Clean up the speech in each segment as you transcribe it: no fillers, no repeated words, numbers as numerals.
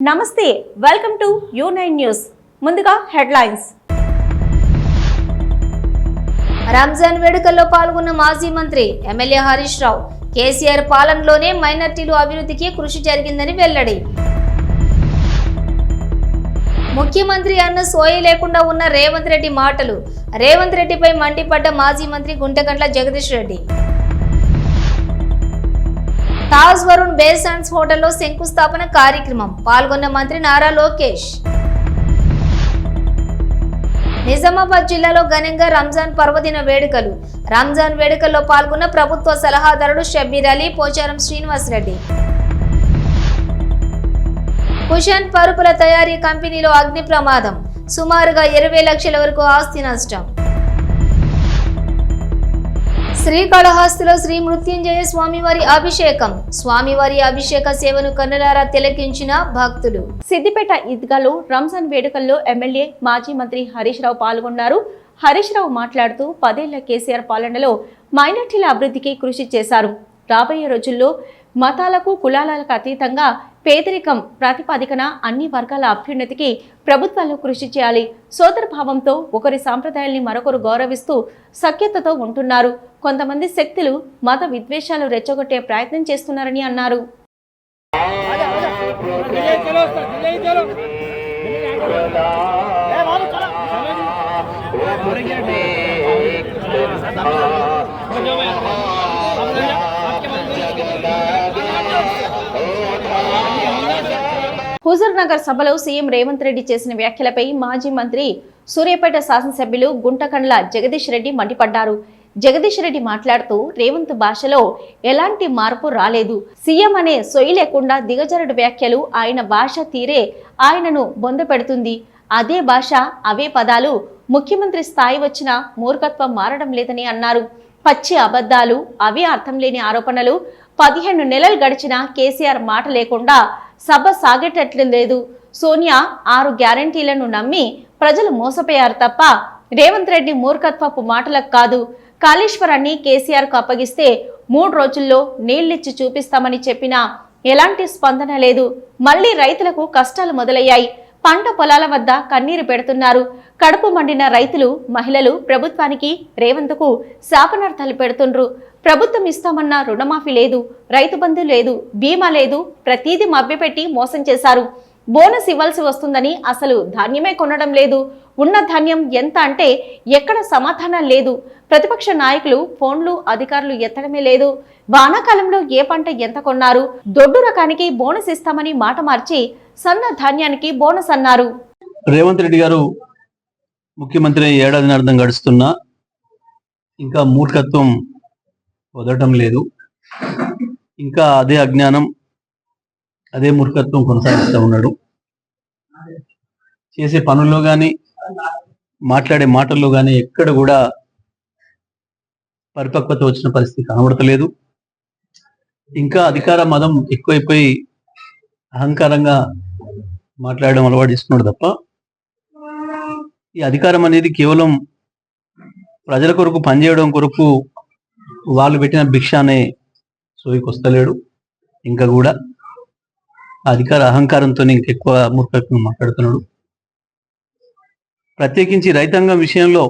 నమస్తే welcome to U9 news ముందుగా headlines Ramzan వేడుకల్లో పాల్గొన్న మాజీ మంత్రి ఎమ్మెల్యే హరీష్ రావు కేసీఆర్ పాలనలోనే మైనార్టీలు అభివృద్ధికి కృషి జరిగిందని వెల్లడి. ముఖ్యమంత్రి అన్న సోయి లేకుండా ఉన్న రేవంత్ రెడ్డి మాటలు. రేవంత్ రెడ్డిపై మండిపడ్డ మాజీ మంత్రి గుంటగండ్ల జగదీష్ రెడ్డి. తాజ్ వరుణ్ బేసాన్స్ హోటల్లో శంకుస్థాపన కార్యక్రమం పాల్గొన్న మంత్రి నారా లోకేష్. నిజామాబాద్ జిల్లాలో ఘనంగా రంజాన్ పర్వదిన వేడుకలు. రంజాన్ వేడుకల్లో పాల్గొన్న ప్రభుత్వ సలహాదారుడు షబ్బీర్ అలీ, పోచారం శ్రీనివాస్ రెడ్డి. కుషన్ పరుపుల తయారీ కంపెనీలో అగ్ని ప్రమాదం. సుమారుగా 20 లక్షల వరకు ఆస్తి నష్టం. శ్రీకాళహస్తిలో శ్రీ మృత్యుంజయ స్వామివారి అభిషేకం. స్వామివారి అభిషేక సేవను కన్నులారా తిలకించిన భక్తులు. సిద్దిపేట ఈద్గాలో రంజాన్ వేడుకల్లో ఎమ్మెల్యే మాజీ మంత్రి హరీష్ రావు పాల్గొన్నారు. హరీష్ రావు మాట్లాడుతూ 10 ఏళ్ల కేసీఆర్ పాలనలో మైనార్టీల అభివృద్ధికి కృషి చేశారు. రాబోయే రోజుల్లో మతాలకు కులాలకు అతీతంగా పేదరికం ప్రాతిపదికన అన్ని వర్గాల అభ్యున్నతికి ప్రభుత్వాలు కృషి చేయాలి. సోదరభావంతో ఒకరి సాంప్రదాయాల్ని మరొకరు గౌరవిస్తూ సఖ్యతతో ఉంటున్నారు. కొంతమంది శక్తులు మత విద్వేషాలు రెచ్చగొట్టే ప్రయత్నం చేస్తున్నారని అన్నారు. హుజూర్ నగర్ సభలో సీఎం రేవంత్ రెడ్డి చేసిన వ్యాఖ్యలపై మాజీ మంత్రి సూర్యాపేట శాసనసభ్యులు గుంటకండ్ల జగదీష్ రెడ్డి మండిపడ్డారు. జగదీష్ రెడ్డి మాట్లాడుతూ రేవంత్ భాషలో ఎలాంటి మార్పు రాలేదు. సీఎం అనే సొయి లేకుండా దిగజారుడు వ్యాఖ్యలు, ఆయన భాష తీరే ఆయనను బొందపెడుతుంది. అదే భాష, అవే పదాలు. ముఖ్యమంత్రి స్థాయి వచ్చినా మూర్ఖత్వం మారడం లేదని అన్నారు. పచ్చి అబద్ధాలు, అవే అర్థం లేని ఆరోపణలు. 15 నెలలు గడిచినా కేసీఆర్ మాట లేకుండా సభ సాగేటట్లు లేదు. సోనియా 6 గ్యారంటీలను నమ్మి ప్రజలు మోసపోయారు తప్ప రేవంత్ రెడ్డి మూర్ఖత్వపు మాటలకు కాదు. కాళేశ్వరాన్ని కేసీఆర్కు అప్పగిస్తే 3 రోజుల్లో నీళ్లిచ్చి చూపిస్తామని చెప్పినా ఎలాంటి స్పందన లేదు. మళ్లీ రైతులకు కష్టాలు మొదలయ్యాయి. పంట పొలాల వద్ద కన్నీరు పెడుతున్నారు. కడుపు మండిన రైతులు, మహిళలు ప్రభుత్వానికి, రేవంత్కు శాపనార్థాలు పెడుతుండ్రు. ప్రభుత్వం ఇస్తామన్న రుణమాఫీ లేదు, రైతు బంధు లేదు, బీమా లేదు. ప్రతీది మభ్యపెట్టి మోసం చేశారు. బోనస్ ఇవ్వాల్సి వస్తుందని అసలు ధాన్యమే కొనడం లేదు. ఉన్న ధాన్యం ఎంత అంటే ఎక్కడ సమాధానం లేదు. ప్రతిపక్ష నాయకులు ఫోన్లు అధికారులు ఎత్తడమే లేదు. వానాకాలంలో ఏ పంట ఎంత కొన్నారు? దొడ్డు రకానికి బోనస్ ఇస్తామని మాట మార్చి సన్న ధాన్యానికి బోనస్ అన్నారు. రేవంత్ రెడ్డి గారు ముఖ్యమంత్రి ఏడాదిన్నర్థం గడుస్తున్నా ఇంకా మూర్ఖత్వం వదలటం లేదు. ఇంకా అదే అజ్ఞానం, అదే మూర్ఖత్వం కొనసాగిస్తూ ఉన్నాడు. చేసే పనుల్లో కానీ, మాట్లాడే మాటల్లో కానీ ఎక్కడ కూడా పరిపక్వత వచ్చిన పరిస్థితి కనబడతలేదు. ఇంకా అధికార మదం ఎక్కువైపోయి అహంకారంగా మాట్లాడడం అలవాటు చేసుకున్నాడు తప్ప ఈ అధికారం అనేది కేవలం ప్రజల కొరకు పనిచేయడం కొరకు వాళ్ళు పెట్టిన భిక్ష అనే సోయికి వస్తలేడు. ఇంకా కూడా అధికార అహంకారంతో ఇంకెక్కువ మూర్ఖత్వం మాట్లాడుతున్నాడు. ప్రత్యేకించి రైతాంగం విషయంలో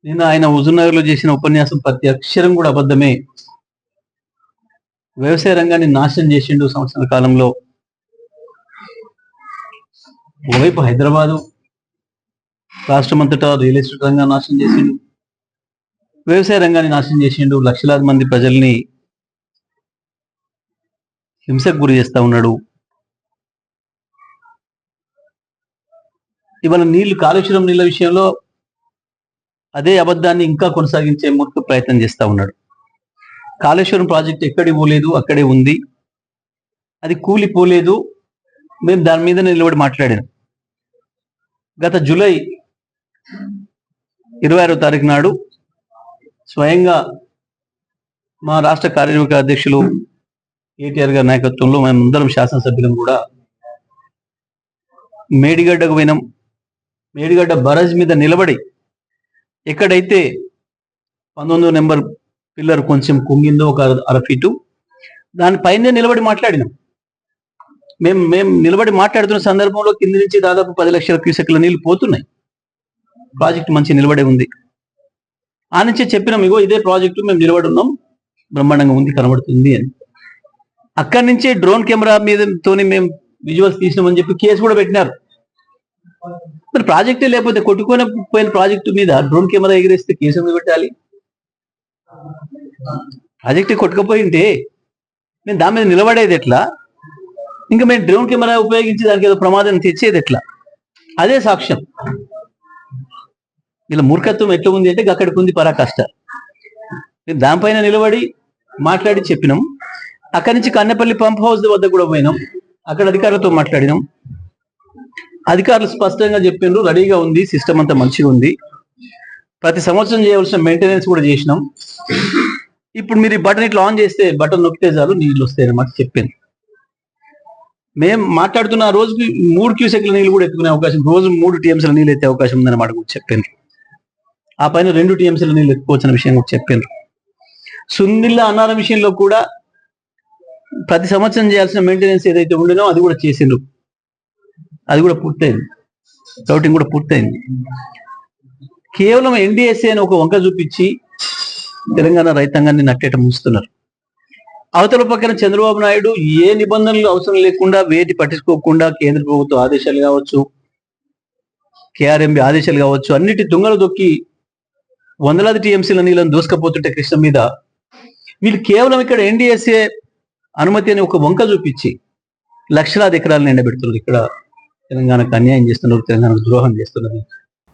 నిన్న ఆయన హుజూర్నగర్లో చేసిన ఉపన్యాసం ప్రతి అక్షరం కూడా అబద్ధమే. వ్యవసాయ రంగాన్ని నాశనం చేసిండు సంవత్సరాల కాలంలో. ఒకవైపు హైదరాబాదు రాష్ట్రమంతటా రియల్ ఎస్టేట్ రంగాన్ని నాశనం చేసిండు, వ్యవసాయ రంగాన్ని నాశనం చేసిండు. లక్షలాది మంది ప్రజల్ని హింసకు గురి చేస్తా ఉన్నాడు. ఇవాళ కాళేశ్వరం నీళ్ళ విషయంలో అదే అబద్ధాన్ని ఇంకా కొనసాగించే మూర్ఖ ప్రయత్నం చేస్తా ఉన్నాడు. కాళేశ్వరం ప్రాజెక్ట్ ఎక్కడికి పోలేదు, అక్కడే ఉంది. అది కూలిపోలేదు. మేము దాని మీద నిలబడి మాట్లాడాను. గత జూలై 26వ తారీఖు నాడు స్వయంగా మా రాష్ట్ర కార్యనిర్వాహక అధ్యక్షులు కేటీఆర్ గారి నాయకత్వంలో మేమందరం శాసనసభ్యులం కూడా మేడిగడ్డకు పోయినాం. మేడిగడ్డ బరాజ్ మీద నిలబడి ఎక్కడైతే 19వ నెంబర్ పిల్లర్ కొంచెం కుంగిందో ఒక 1/2 ఫీటు దానిపైనే నిలబడి మాట్లాడినాం. మేము నిలబడి మాట్లాడుతున్న సందర్భంలో కింది నుంచి దాదాపు 10 లక్షల క్యూసెక్ల నీళ్లు పోతున్నాయి. ప్రాజెక్టు మంచి నిలబడే ఉంది. ఆ నుంచే చెప్పినాం, ఇగో ఇదే ప్రాజెక్టు మేము నిలబడి ఉన్నాం, బ్రహ్మాండంగా ఉంది, కనబడుతుంది అని. అక్కడి నుంచే డ్రోన్ కెమెరా మీదతోని మేము విజువల్స్ తీసినామని చెప్పి కేసు కూడా పెట్టినారు. మరి ప్రాజెక్టే లేకపోతే కొట్టుకొని పోయిన ప్రాజెక్టు మీద డ్రోన్ కెమెరా ఎగిరేస్తే కేసు ఎందుకు పెట్టాలి? ప్రాజెక్టే కొట్టుకుపోయింటే మేము దాని మీద నిలబడేది ఎట్లా? ఇంకా మేము డ్రోన్ కెమెరా ఉపయోగించి దానికి ఏదో ప్రమాదం తెచ్చేది ఎట్లా? అదే సాక్ష్యం. ఇలా మూర్ఖత్వం ఎట్లా ఉంది అంటే అక్కడికి ఉంది పరాకాష్ట. మేము దానిపైన నిలబడి మాట్లాడి చెప్పినాం. అక్కడి నుంచి కన్నెపల్లి పంప్ హౌస్ వద్ద కూడా పోయినాం, అక్కడ అధికారులతో మాట్లాడినాం. అధికారులు స్పష్టంగా చెప్పిండ్రు, రెడీగా ఉంది, సిస్టమ్ అంతా మంచిగా ఉంది, ప్రతి సంవత్సరం చేయవలసిన మెయింటెనెన్స్ కూడా చేసినాం. ఇప్పుడు మీరు ఈ బటన్ ఇట్లా ఆన్ చేస్తే, బటన్ నొక్కితే చాలు నీళ్ళు వస్తాయి అన్నమాట చెప్పింది. మేము మాట్లాడుతున్న రోజుకి 3 క్యూసెక్ల నీళ్ళు కూడా ఎత్తుకునే అవకాశం, రోజు 3 టీఎంసీల నీళ్ళు ఎత్తే అవకాశం ఉందన్నమాట కూడా చెప్పిండ్రు. ఆ పైన 2 టీఎంసీల నీళ్ళు ఎత్తుకోవచ్చిన విషయం కూడా చెప్పిండ్రు. సుందిల్ల అన్నారం విషయంలో కూడా ప్రతి సంవత్సరం చేయాల్సిన మెయింటెనెన్స్ ఏదైతే ఉండేనో అది కూడా చేసిండ్రు, అది కూడా పూర్తయింది, రౌటింగ్ కూడా పూర్తయింది. కేవలం ఎన్డీఎస్ఏ అని ఒక వంక చూపించి తెలంగాణ రైతాంగాన్ని నట్టేట ముంచుతున్నారు. అవతల పక్కన చంద్రబాబు నాయుడు ఏ నిబంధనలు అవసరం లేకుండా, వేటి పట్టించుకోకుండా కేంద్ర ప్రభుత్వ ఆదేశాలు కావచ్చు, కేఆర్ఎంబి ఆదేశాలు కావచ్చు, అన్నిటి తుంగలు దొక్కి వందలాది టీఎంసీల నీళ్ళని దూసుకపోతుంటే కృష్ణ మీద వీళ్ళు కేవలం ఇక్కడ ఎన్డీఎస్ఏ అనుమతి అని ఒక వంక చూపించి లక్షలాది ఎకరాలను ఎండబెడుతున్నారు. ఇక్కడ తెలంగాణకు అన్యాయం చేస్తున్నారు, తెలంగాణకు ద్రోహం చేస్తున్నారు.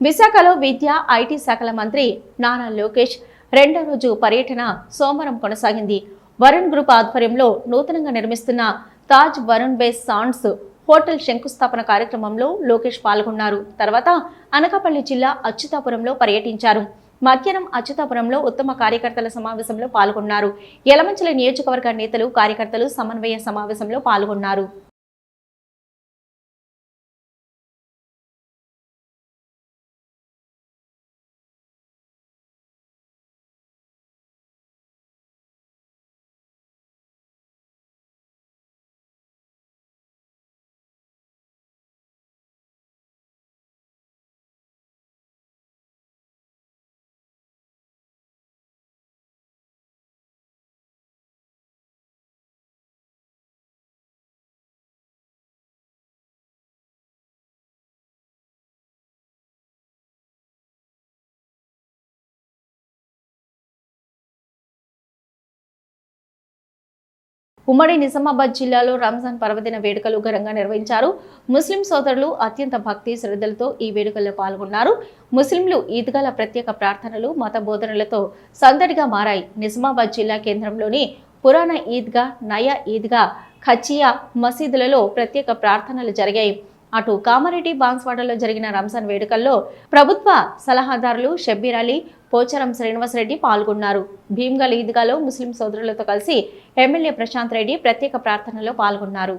విశాఖలో విద్య, ఐటీ శాఖల మంత్రి నారా లోకేష్ 2వ రోజు పర్యటన సోమవారం కొనసాగింది. వరుణ్ గ్రూప్ ఆధ్వర్యంలో నూతనంగా నిర్మిస్తున్న Taj Varun base sands hotel శంకుస్థాపన కార్యక్రమంలో లోకేష్ పాల్గొన్నారు. తర్వాత అనకాపల్లి జిల్లా అచ్యుతాపురంలో పర్యటించారు. మధ్యాహ్నం అచ్యుతాపురంలో ఉత్తమ కార్యకర్తల సమావేశంలో పాల్గొన్నారు. యలమంచిల నియోజకవర్గ నేతలు, కార్యకర్తలు సమన్వయ సమావేశంలో పాల్గొన్నారు. ఉమ్మడి నిజామాబాద్ జిల్లాలో రంజాన్ పర్వదిన వేడుకలు ఘనంగా నిర్వహించారు. ముస్లిం సోదరులు అత్యంత భక్తి శ్రద్ధలతో ఈ వేడుకల్లో పాల్గొన్నారు. ముస్లింలు ఈద్గాల ప్రత్యేక ప్రార్థనలు, మత బోధనలతో సందడిగా మారాయి. నిజామాబాద్ జిల్లా కేంద్రంలోని పురాణ ఈద్గా, నయా ఈద్గా, ఖచ్చియా మసీదులలో ప్రత్యేక ప్రార్థనలు జరిగాయి. అటు కామారెడ్డి, బాన్స్వాడలో జరిగిన రంజాన్ వేడుకల్లో ప్రభుత్వ సలహాదారులు షబ్బీర్ అలీ, పోచారం శ్రీనివాసరెడ్డి పాల్గొన్నారు. భీమ్గల్ ఈద్గాలో ముస్లిం సోదరులతో కలిసి ఎమ్మెల్యే ప్రశాంత్ రెడ్డి ప్రత్యేక ప్రార్థనలో పాల్గొన్నారు.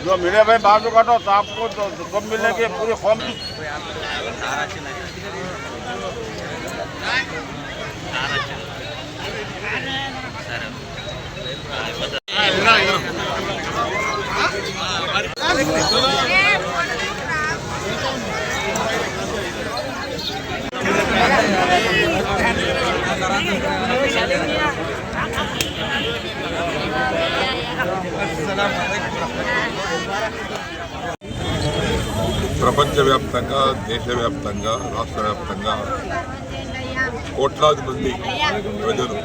जो मिले भाई बाजू काटो तो आपको तो सब मिलेंगे पूरी कौम। ప్రపంచవ్యాప్తంగా, దేశవ్యాప్తంగా, రాష్ట్ర వ్యాప్తంగా కోట్లాది మంది ప్రజలు,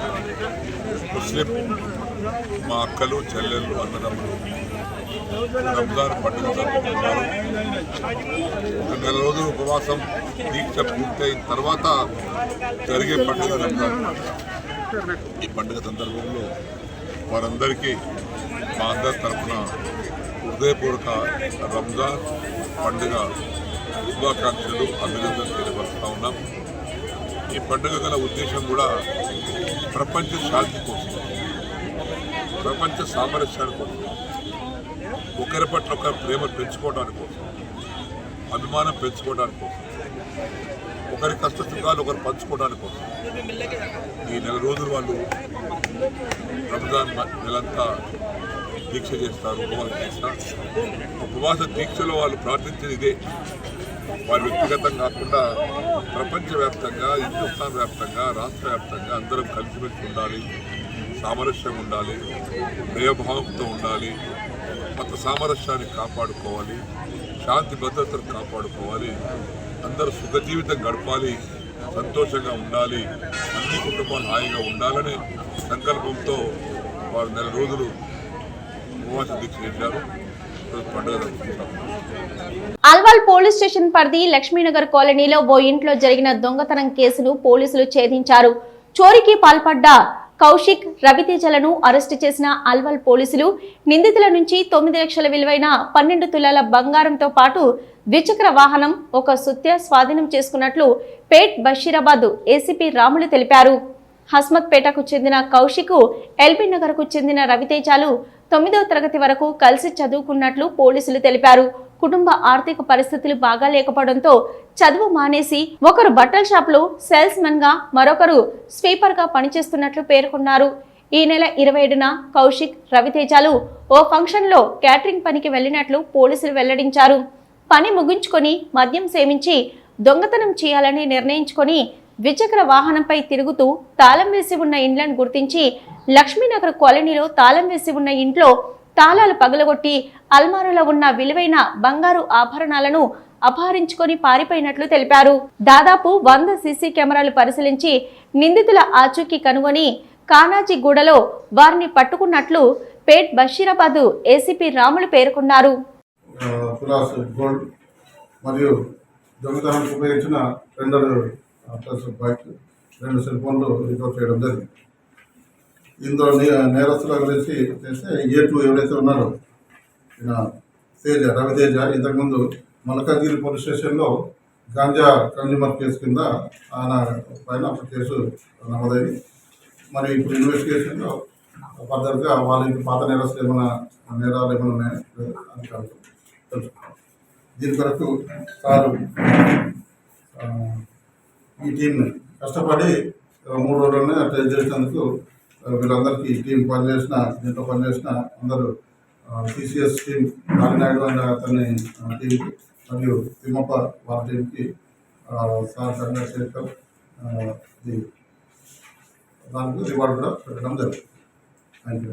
ముస్లిం మా అక్కలు, చెల్లెళ్ళు, అన్నదమ్ములు రంజాన్ పండుగ జరుపుకుంటున్నారు. ఒక నెల రోజులు ఉపవాసం దీక్ష పూర్తయిన తర్వాత జరిగే పండుగ రంజాన్. ఈ పండుగ సందర్భంలో వారందరికీ మా అందరి తరఫున హృదయపూర్వక రంజాన్ పండుగ శుభాకాంక్షలు, అభినందనలు తెలియపరుస్తూ ఉన్నాం. ఈ పండుగ గల ఉద్దేశం కూడా ప్రపంచ శాంతి కోసం, ప్రపంచ సామరస్యాని కోసం, ఒకరి పట్ల ఒకరి ప్రేమ పెంచుకోవడానికి కోసం, అభిమానం పెంచుకోవడానికి కోసం, ఒకరి కష్ట సుఖాలు ఒకరు పంచుకోవడానికి కోసం ఈ నెల రోజులు వాళ్ళు రంజాన్ నెలంతా దీక్ష చేస్తారు. ఉపవాస దీక్షలో వాళ్ళు ప్రార్థించేది ఇదే. వారి వ్యక్తిగతం కాకుండా ప్రపంచవ్యాప్తంగా, హిందుస్థాన్ వ్యాప్తంగా, రాష్ట్ర వ్యాప్తంగా అందరం కలిసిమెలిసి ఉండాలి, సామరస్యం ఉండాలి, ప్రేమభావంతో ఉండాలి, మత సామరస్యాన్ని కాపాడుకోవాలి, శాంతి భద్రతను కాపాడుకోవాలి, అందరూ సుఖ జీవితం గడపాలి, సంతోషంగా ఉండాలి, అన్ని కుటుంబాలు హాయిగా ఉండాలనే సంకల్పంతో వారు నెల రోజులు ఉపవాస దీక్ష చేశారు. పండుగ అల్వాల్ పోలీస్ స్టేషన్ పరిధి లక్ష్మీనగర్ కాలనీలో ఓ ఇంట్లో జరిగిన దొంగతనం కేసును పోలీసులు ఛేదించారు. చోరీకి పాల్పడ్డ కౌశిక్, రవితేజలను అరెస్టు చేసిన అల్వాల్ పోలీసులు నిందితుల నుంచి 9 లక్షల విలువైన 12 తులాల బంగారంతో పాటు ద్విచక్ర వాహనం, ఒక సుత్య స్వాధీనం చేసుకున్నట్లు పేట్ బషీరాబాద్ ఏసీపీ రాములు తెలిపారు. హస్మత్పేటకు చెందిన కౌశిక్, ఎల్బీ నగర్కు చెందిన రవితేజలు 9వ తరగతి వరకు కలిసి చదువుకున్నట్లు పోలీసులు తెలిపారు. కుటుంబ ఆర్థిక పరిస్థితులు బాగా లేకపోవడంతో చదువు మానేసి ఒకరు బట్టల షాప్లో సేల్స్ మెన్ గా, మరొకరు స్వీపర్ గా పనిచేస్తున్నట్లు పేర్కొన్నారు. ఈ నెల 27న కౌశిక్, రవితేజలు ఓ ఫంక్షన్ లో క్యాటరింగ్ పనికి వెళ్లినట్లు పోలీసులు వెల్లడించారు. పని ముగించుకొని మద్యం సేవించి దొంగతనం చేయాలని నిర్ణయించుకొని ద్విచక్ర వాహనంపై తిరుగుతూ తాళం వేసి ఉన్న ఇండ్లను గుర్తించి లక్ష్మీనగర్ కాలనీలో తాళం వేసి ఉన్న ఇంట్లో తాళాలు పగలగొట్టి అల్మారాలో ఉన్న విలువైన బంగారు ఆభరణాలను అపహరించుకొని పారిపోయినట్లు తెలిపారు. దాదాపు 100 సీసీ కెమెరాలు పరిశీలించి నిందితుల ఆచూకీ కనుగొని కానాజీగూడలో వారిని పట్టుకున్నట్లు పేట్ బషీరాబాద్ ఏసీపీ రాములు పేర్కొన్నారు. మరియు దొంగతనానికి ఉపయోగించిన 2 బైక్, 2 సెల్ ఫోన్లు రికవర్ చేయడం జరిగింది. ఇందులో నేరస్తుల గురించి చేస్తే A2 ఎవరైతే ఉన్నారో రవితేజ ఇంతకుముందు మల్కాజ్గిరి పోలీస్ స్టేషన్లో గాంజా కన్జ్యూమర్ కేసు కింద ఆయన పైన ఒక కేసు నమోదైంది. మరి ఇప్పుడు ఇన్వెస్టిగేషన్లో ఫర్దర్గా వాళ్ళకి పాత నేరస్తులు ఏమైనా నేరాలు ఏమైనా ఉన్నాయని తెలుసుకున్నాం. దీని కొరకు సారు ఈ టీంని కష్టపడి 3 రోజుల్లోనే ట్రైన్ చేసినందుకు వీళ్ళందరికీ టీం పనిచేసిన, దీంట్లో పనిచేసిన అందరూ సిసిఎస్ టీం, నారాయణ అనే అతని టీంకి మరియు తిమ్మప్ప వాళ్ళ టీంకి సార్ చంద్రశేఖర్ దానికి రివార్డు కూడా పెట్టడం జరుగుతుంది. Thank you.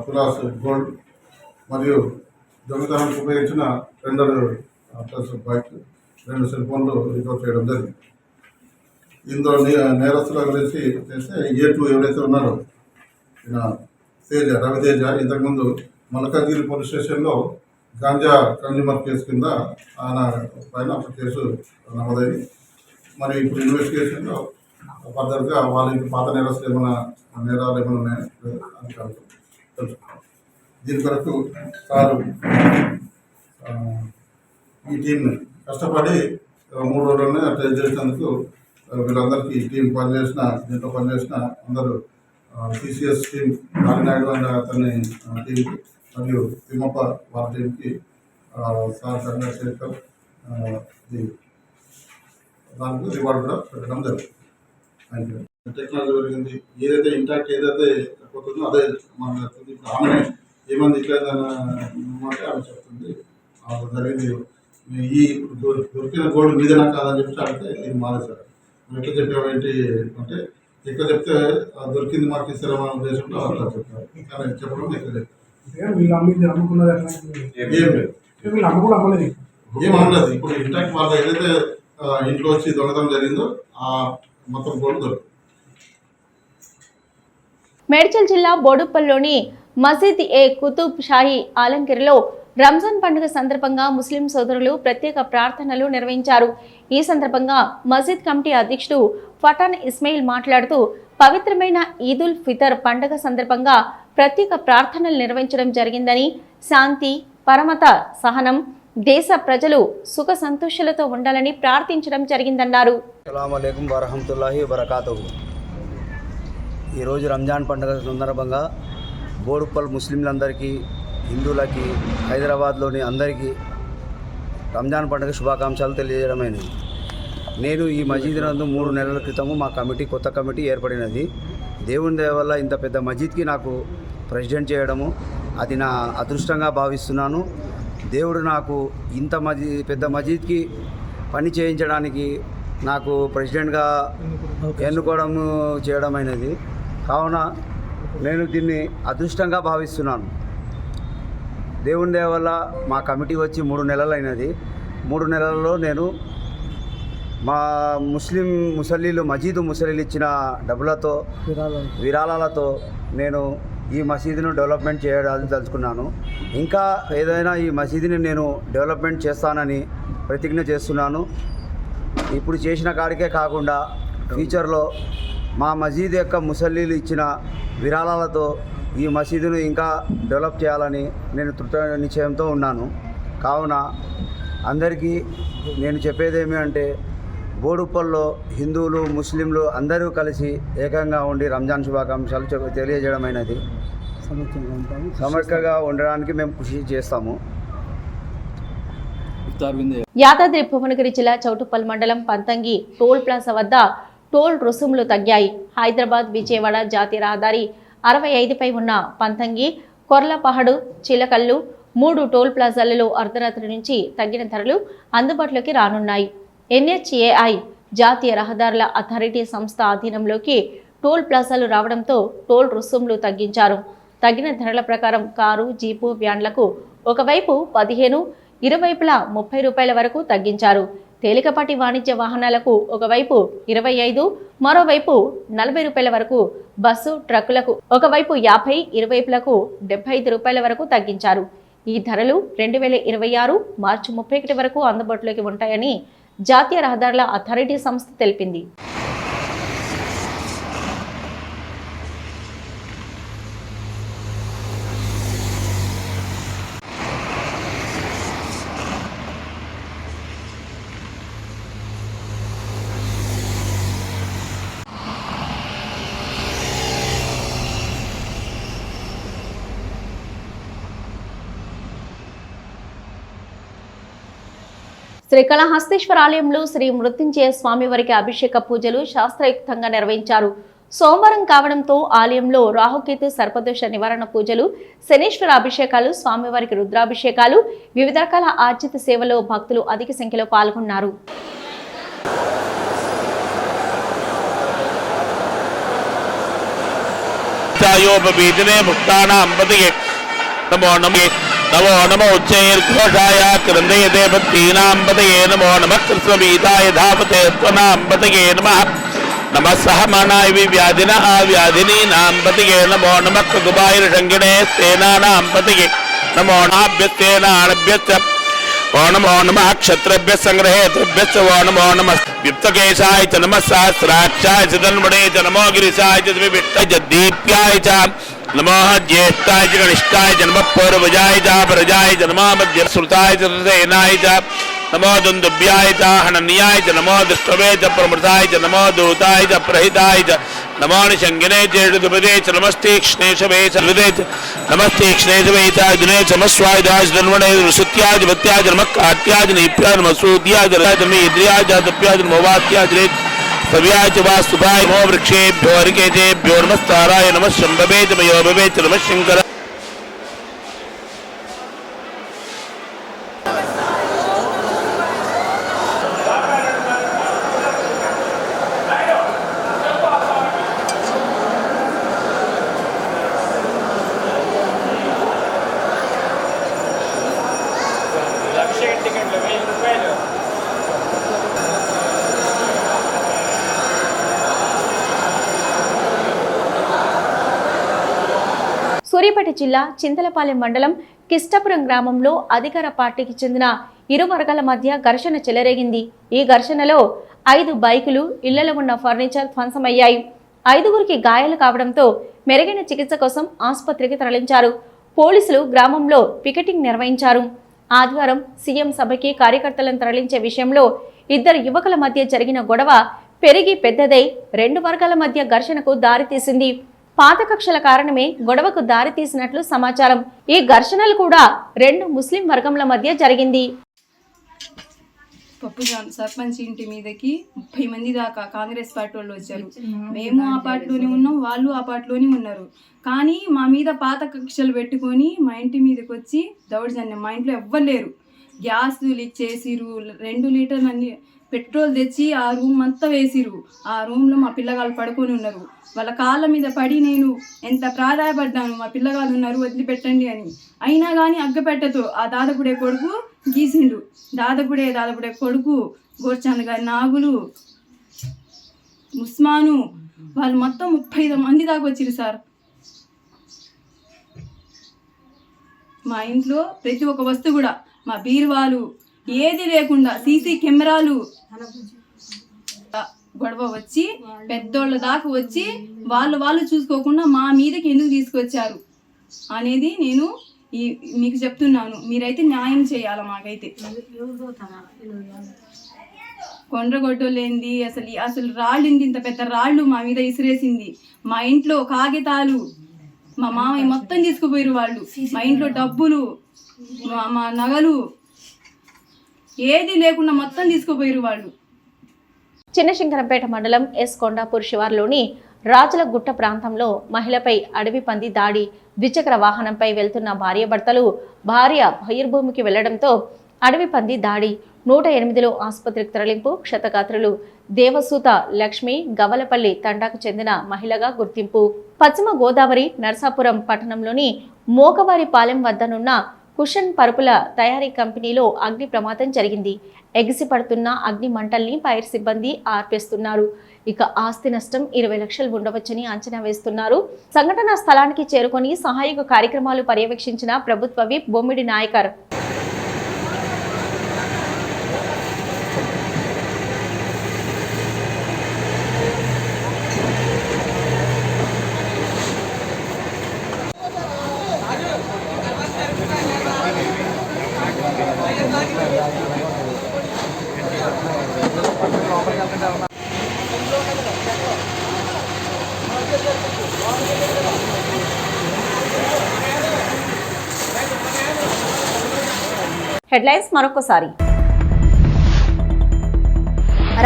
తులాస్ గోల్డ్ మరియు దొంగతనానికి ఉపయోగించిన 2 బైక్, 2 సెల్ ఫోన్లు రికవర్ చేయడం జరిగింది. ఇందులో నేరస్తుల గురించి చేస్తే A2 ఎవరైతే ఉన్నారో రవితేజ ఇంతకుముందు మల్కాజ్గిరి పోలీస్ స్టేషన్లో గాంజా కన్జ్యూమర్ కేసు కింద ఆయన పైన ఒక కేసు నమోదైంది. మరి ఇప్పుడు ఇన్వెస్టిగేషన్లో ఫర్దర్గా వాళ్ళకి పాత నేరస్తులు ఏమైనా నేరాలు ఏమైనా ఉన్నాయని తెలుసుకున్నాం. దీని కొరకు సారు ఈ టీంని కష్టపడి 3 రోజుల్లోనే ట్రైన్ చేసినందుకు వీళ్ళందరికీ టీం పనిచేసిన, దీంట్లో పనిచేసిన అందరూ సిసిఎస్ టీం, నారాయణ అనే అతని టీంకి మరియు తిమ్మప్ప వాళ్ళ టీంకి సార్ చంద్రశేఖర్ దానికి రివార్డు కూడా పెట్టడం జరుగుతుంది. Thank you. టెక్నాలజీ పెరిగింది, ఏదైతే ఇంటాక్ట్ ఏదైతే పోతుందో అదే మనం జరుగుతుంది. ఇప్పుడు ఆమె ఏమంది ఇట్లేదని అంటే ఆమె చెప్తుంది జరిగింది. ఈ దొరికిన గోల్డ్ మీదనా కాదని చెప్పి అడిగితే ఇది మానేశారు. ఎట్లా చెప్పావేంటి అంటే ఎక్కడ చెప్తే దొరికింది మాకు ఇస్తారన్న ఉద్దేశంలో అట్లా చెప్తారు. కానీ చెప్పడం ఎక్కడ ఏం అమ్మలేదు. ఇప్పుడు ఇంటాక్ట్ వాళ్ళ ఏదైతే ఇంట్లో వచ్చి దొంగతనం జరిగిందో ఆ మొత్తం గోల్డ్ దొరుకుతుంది. మేడ్చల్ జిల్లా బోడుప్పల్లోని మసీద్ ఏ కుతుబ్ షాహీ ఆలంగిరిలో రంజాన్ పండుగ సందర్భంగా ముస్లిం సోదరులు ప్రత్యేక ప్రార్థనలు నిర్వహించారు. ఈ సందర్భంగా మసీద్ కమిటీ అధ్యక్షుడు ఫటాన్ ఇస్మాయిల్ మాట్లాడుతూ పవిత్రమైన ఈదుల్ ఫితర్ పండుగ సందర్భంగా ప్రత్యేక ప్రార్థనలు నిర్వహించడం జరిగిందని, శాంతి, పరమత, సహనం, దేశ ప్రజలు సుఖ సంతోషాలతో ఉండాలని ప్రార్థించడం జరిగిందన్నారు. అస్సలాము అలైకుం వరహమతుల్లాహి వబరకాతుహు. ఈరోజు రంజాన్ పండుగ సందర్భంగా బోడుప్పల్ ముస్లింలందరికీ, హిందువులకి, హైదరాబాద్లోని అందరికీ రంజాన్ పండుగ శుభాకాంక్షలు తెలియజేయడమైనది. నేను ఈ మసీద్ నందు 3 నెలల క్రితము మా కొత్త కమిటీ ఏర్పడినది. దేవుని దయ వల్ల ఇంత పెద్ద మసీద్కి నాకు ప్రెసిడెంట్ చేయడము అది నా అదృష్టంగా భావిస్తున్నాను. దేవుడు నాకు ఇంత పెద్ద మసీద్కి పని చేయించడానికి నాకు ప్రెసిడెంట్గా ఎన్నుకోవడం చేయడమైనది. కావున నేను దీన్ని అదృష్టంగా భావిస్తున్నాను. దేవుని దయ వల్ల మా కమిటీ వచ్చి 3 నెలలైనది. 3 నెలల్లో నేను మా ముసలీలు ఇచ్చిన డబ్బులతో, విరాళాలతో నేను ఈ మసీదును డెవలప్మెంట్ చేయడానికి తలుచుకున్నాను. ఇంకా ఏదైనా ఈ మసీదుని నేను డెవలప్మెంట్ చేస్తానని ప్రతిజ్ఞ చేస్తున్నాను. ఇప్పుడు చేసిన కాడికే కాకుండా ఫ్యూచర్లో మా మసీదు యొక్క ముసల్లీలు ఇచ్చిన విరాళాలతో ఈ మసీదును ఇంకా డెవలప్ చేయాలని నేను దృఢ నిశ్చయంతో ఉన్నాను. కావున అందరికీ నేను చెప్పేదేమి అంటే, బోడుప్పల్లో హిందువులు, ముస్లింలు అందరూ కలిసి ఏకంగా ఉండి రంజాన్ శుభాకాంక్షలు తెలియజేయడమైనది. సమైక్యంగా ఉండడానికి మేము కృషి చేస్తాము. యాదాద్రి భువనగిరి జిల్లా చౌటుప్పల్ మండలం పంతంగి టోల్ ప్లాజా వద్ద టోల్ రుసుములు తగ్గాయి. హైదరాబాద్ విజయవాడ జాతీయ రహదారి 65పై ఉన్న పంతంగి, కొర్లపహడు, చిలకల్లు 3 టోల్ ప్లాజాలలో అర్ధరాత్రి నుంచి తగ్గిన ధరలు అందుబాటులోకి రానున్నాయి. NHAI జాతీయ రహదారుల అథారిటీ సంస్థ ఆధీనంలోకి టోల్ ప్లాజాలు రావడంతో టోల్ రుసుములు తగ్గించారు. తగ్గిన ధరల ప్రకారం కారు, జీపు, వ్యాన్లకు ఒకవైపు 15, ఇరువైపులా 30 రూపాయల వరకు తగ్గించారు. తేలికపాటి వాణిజ్య వాహనాలకు ఒకవైపు 25, మరోవైపు 40 రూపాయల వరకు, బస్సు, ట్రక్కులకు ఒకవైపు 50, ఇరువైపులకు 75 రూపాయల వరకు తగ్గించారు. ఈ ధరలు 2026 మార్చి 31 వరకు అందుబాటులోకి ఉంటాయని జాతీయ రహదారుల అథారిటీ సంస్థ తెలిపింది. శ్రీకాళహస్తీశ్వర ఆలయంలో శ్రీ మృత్యుంజయ స్వామి వారికి అభిషేక పూజలు శాస్త్రయుక్తంగా నిర్వహించారు. సోమవారం కావడంతో ఆలయంలో రాహుకేతు సర్పదోష నివారణ పూజలు, శనీశ్వర అభిషేకాలు, స్వామివారికి రుద్రాభిషేకాలు, వివిధ రకాల ఆర్జిత సేవలో భక్తులు అధిక సంఖ్యలో పాల్గొన్నారు. नमो नमो उच्चैर्घोषाय क्रन्दयते भक्तीनां पतये नमो नमः कृष्णवीताय धापते त्वनां पतये नमः नमः सहमानाय व्याधिनः व्याधिनीनां पतये नमो नमः कुकुबायर्षङ्गिणे सेनानां पतये नमो नाभ्यस्तेनाभ्यश्च ओ नमो नमः क्षत्रभ्यः सङ्ग्रहेतुभ्यश्च ओ नमो नमः युक्तकेशाय च नमः सहस्राक्षाय च तन्मणे च नमो गिरिशाय च विविष्टाय च दीप्याय च नमो ज्येष्ठाय च कनिष्ठाय च नमः पूर्वजाय च परजाय च नमो मध्यश्रुताय च सेनाय च नमो दुन्दुभ्याय च हनन्याय च नमो दुष्टवे च प्रमृताय च नमो दूताय च प्रहिताय च नमो निषङ्गिने चेषुपदे च नमस्तीक्ष्णेशवे च हृदे च नमस्तीक्ष्णेशवे च दिने च नमस्वायुधाय च धन्वने सुत्याय च भत्याय च नमः काट्याय च नीप्याय नमः सूद्याय च इन्द्रियाय च तप्याय च मोवात्याय च सव्याय च वास्तुभाय नमो वृक्षेभ्यो हरिकेतेभ्यो नमस्ताराय नमः शम्भवे च मयोभवे च नमः शङ्कर సూర్యాపేట జిల్లా చింతలపాలెం మండలం కిష్టపురం గ్రామంలో అధికార పార్టీకి చెందిన ఇరు వర్గాల మధ్య ఘర్షణ చెలరేగింది. ఈ ఘర్షణలో 5 బైకులు, ఇళ్లలో ఉన్న ఫర్నిచర్ ధ్వంసమయ్యాయి. 5గురికి గాయాలు కావడంతో మెరుగైన చికిత్స కోసం ఆసుపత్రికి తరలించారు. పోలీసులు గ్రామంలో పికెటింగ్ నిర్వహించారు. ఆదివారం సీఎం సభకి కార్యకర్తలను తరలించే విషయంలో 2 యువకుల మధ్య జరిగిన గొడవ పెరిగి పెద్దదై 2 వర్గాల మధ్య ఘర్షణకు దారితీసింది. పాత కక్షల కారణమే గొడవకు దారితీసినట్లు సమాచారం. ఈ ఘర్షణలు కూడా 2 ముస్లిం వర్గంల మధ్య జరిగింది. పప్పు సర్పంచ్ ఇంటి మీదకి 30 మంది దాకా కాంగ్రెస్ పార్టీ వాళ్ళు వచ్చారు. మేము ఆ పార్టీలోనే ఉన్నాం, వాళ్ళు ఆ పార్టీలోనే ఉన్నారు. కానీ మా మీద పాత కక్షలు పెట్టుకొని మా ఇంటి మీదకి వచ్చి దౌర్జన్యం. మా ఇంట్లో ఎవ్వరు లేరు. గ్యాస్ లీక్ చేసిరు, 2 లీటర్లు అన్ని పెట్రోల్ తెచ్చి ఆ రూమ్ అంతా వేసిరు. ఆ రూమ్లో మా పిల్లగాళ్ళు పడుకొని ఉన్నారు. వాళ్ళ కాళ్ళ మీద పడి నేను ఎంత ప్రాధాయపడ్డాను, మా పిల్లగాళ్ళు ఉన్నారు వదిలిపెట్టండి అని. అయినా కానీ అగ్గపెట్టతో ఆ దాదాపుడే కొడుకు గీసిండు. దాదాపుడే కొడుకు గోర్చాన్ గారి నాగులు, ఉస్మాను వాళ్ళు మొత్తం 35 మంది దాకా వచ్చిరు సార్. మా ఇంట్లో ప్రతి ఒక్క వస్తువు కూడా, మా బీరువాలు ఏది లేకుండా సీసీ కెమెరాలు గొడవ వచ్చి పెద్దోళ్ళ దాకా వచ్చి వాళ్ళు చూసుకోకుండా మా మీదకి ఎందుకు తీసుకొచ్చారు అనేది నేను మీకు చెప్తున్నాను. మీరైతే న్యాయం చేయాలి. మాకైతే కొండ్రగొడ్డోలేంది అసలు రాళ్ళింది, ఇంత పెద్ద రాళ్ళు మా మీద ఇసిరేసింది. మా ఇంట్లో కాగితాలు మా మామయ్య మొత్తం తీసుకుపోయారు వాళ్ళు. మా ఇంట్లో డబ్బులు, మా నగలు ఏది లేకుండా మొత్తం తీసుకుపోయారు వాళ్ళు. చిన్నశంకరంపేట మండలం ఎస్ కొండాపూర్ శివార్లోని రాజుల గుట్ట ప్రాంతంలో మహిళపై అడవి పంది దాడి. ద్విచక్ర వాహనంపై వెళ్తున్న భార్యాభర్తలు, భార్య బహిర్భూమికి వెళ్లడంతో అడవి పంది దాడి. 108లో ఆసుపత్రికి తరలింపు. క్షతగాత్రులు దేవసూత లక్ష్మి గవలపల్లి తండాకు చెందిన మహిళగా గుర్తింపు. పశ్చిమ గోదావరి నర్సాపురం పట్టణంలోని మోకవారిపాలెం వద్దనున్న కుషన్ పరుపుల తయారీ కంపెనీలో అగ్ని ప్రమాదం జరిగింది. ఎగిసిపడుతున్న అగ్ని మంటల్ని ఫైర్ సిబ్బంది ఆర్పేస్తున్నారు. ఇక ఆస్తి నష్టం 20 లక్షలు ఉండవచ్చని అంచనా వేస్తున్నారు. సంఘటనా స్థలానికి చేరుకొని సహాయక కార్యక్రమాలు పర్యవేక్షించిన ప్రభుత్వ విప్ బొమ్మిడి నాయకర్. హెడ్లైన్స్ మరొకసారి.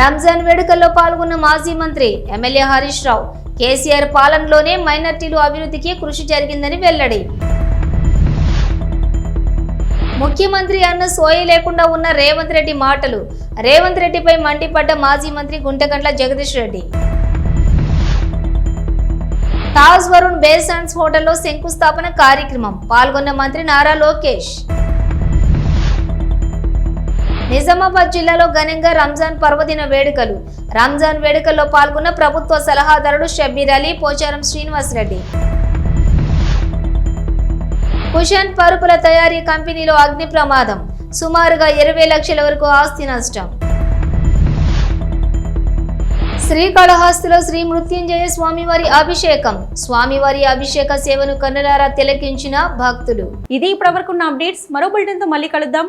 రంజాన్ వేడుకల్లో పాల్గొన్న మాజీ మంత్రి ఎమ్మెల్యే హరీష్ రావు కేసీఆర్ పాలనలోనే మైనార్టీలు అభివృద్ధికి కృషి జరిగిందని వెల్లడి. ముఖ్యమంత్రి అన్న సోయి లేకుండా ఉన్న రేవంత్ రెడ్డి మాటలు. రేవంత్ రెడ్డిపై మండిపడ్డ మాజీ మంత్రి గుంటగండ్ల జగదీష్ రెడ్డి. తాజ్ వరుణ్ బేస్ అండ్స్ హోటల్లో శంకుస్థాపన కార్యక్రమం. పాల్గొన్న మంత్రి నారా లోకేష్. నిజామాబాద్ జిల్లాలో ఘనంగా రంజాన్ పర్వదిన వేడుకలు. రంజాన్ వేడుకల్లో పాల్గొన్న ప్రభుత్వ సలహాదారుడు షబ్బీర్ అలీ, పోచారం శ్రీనివాసరెడ్డి. కుషన్ పరుపుల తయారీ కంపెనీలో అగ్ని ప్రమాదం. సుమారుగా 20 లక్షల వరకు ఆస్తి నష్టం. శ్రీకాళహస్తిలో శ్రీ మృత్యుంజయ స్వామివారి అభిషేకం. స్వామివారి అభిషేక సేవను కన్నులారా తిలకించిన భక్తులు. ఇది ఇప్పటివరకున్న అప్డేట్స్. మరో బులెటిన్తో మళ్ళీ కలుద్దాం.